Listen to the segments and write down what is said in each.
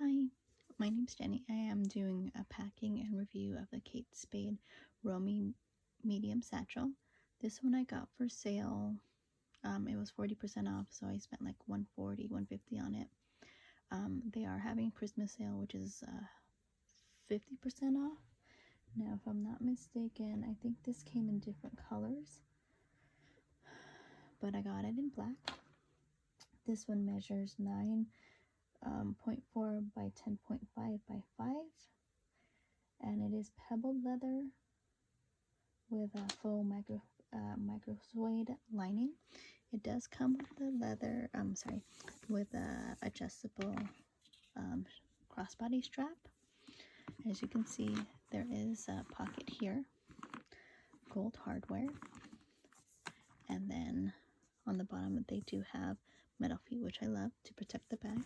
Hi, my name's Jenny. I am doing a packing and review of the Kate Spade Romy medium satchel. This one I got for sale. It was 40% off, so I spent like $140, $150 on it. They are having Christmas sale, which is 50% off. Now, if I'm not mistaken, I think this came in different colors, but I got it in black. This one measures 9.4 by 10.5 by 5, and it is pebbled leather with a faux micro suede lining. It does come with the leather, with a adjustable crossbody strap. As you can see, there is a pocket here, gold hardware, and then on the bottom they do have metal feet, which I love, to protect the bag.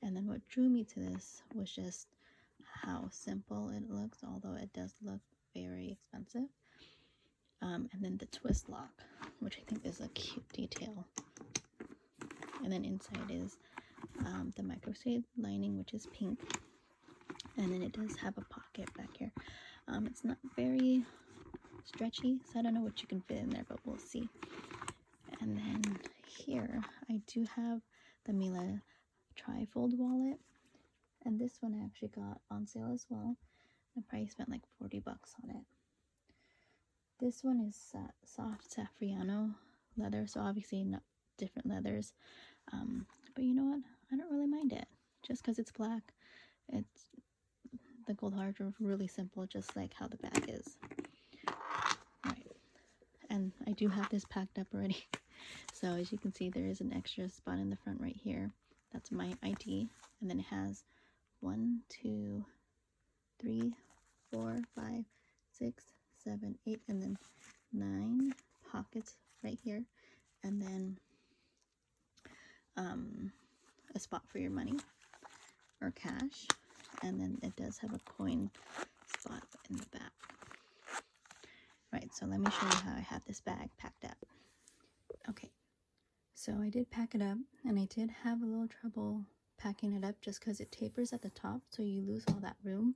And then what drew me to this was just how simple it looks, although it does look very expensive. And then the twist lock, which I think is a cute detail. And then inside is the micro suede lining, which is pink. And then it does have a pocket back here. It's not very stretchy, so I don't know what you can fit in there, but we'll see. And then here I do have the Jen.A.Mira trifold wallet, and this one I actually got on sale as well. I probably spent like $40 on it. This one is soft Safriano leather, so obviously not different leathers, but you know what, I don't really mind it just because it's black. It's the gold hardware, really simple, just like how the bag is. Right, and I do have this packed up already. So as you can see, there is an extra spot in the front right here. That's my ID. And then it has 1, 2, 3, 4, 5, 6, 7, 8, and then 9 pockets right here. And then a spot for your money or cash. And then it does have a coin spot in the back. Right, so let me show you how I have this bag packed up. Okay. So I did pack it up, and I did have a little trouble packing it up just because it tapers at the top, so you lose all that room.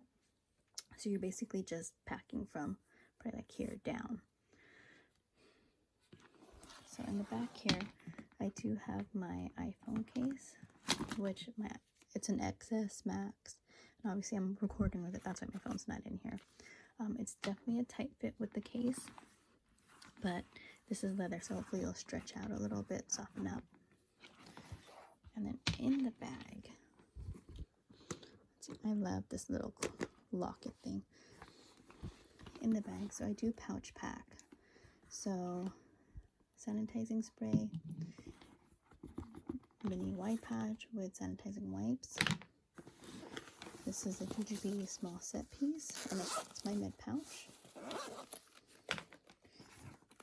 So you're basically just packing from probably like here down. So in the back here, I do have my iPhone case, which it's an XS Max, and obviously I'm recording with it, that's why my phone's not in here. It's definitely a tight fit with the case, but this is leather, so hopefully it'll stretch out a little bit, soften up. And then in the bag, I love this little locket thing in the bag. So I do pouch pack. So sanitizing spray, mini wipe pouch with sanitizing wipes. This is a jujube small set piece, and it's my mid pouch.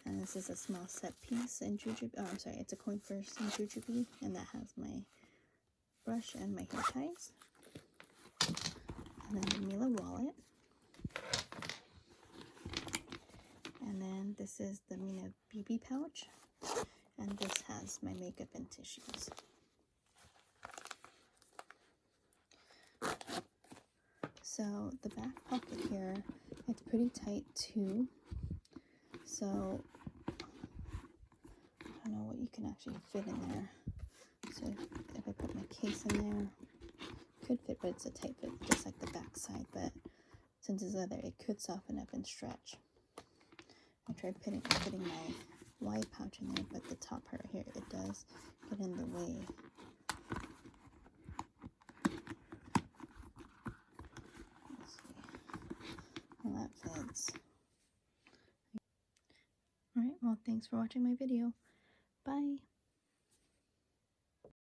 And this is a small set piece in jujube. Oh, I'm sorry, it's a coin purse in jujube, and that has my brush and my hair ties. And then the Jen.A.Mira wallet. And then this is the Mina BB pouch, and this has my makeup and tissues. So the back pocket here, it's pretty tight too. So I don't know what you can actually fit in there. So if I put my case in there, it could fit, but it's a tight fit, just like the back side. But since it's leather, it could soften up and stretch. I tried putting my wide pouch in there, but the top part here, it does get in the way. Let's see. Well, that fits. Alright, well, thanks for watching my video. Bye!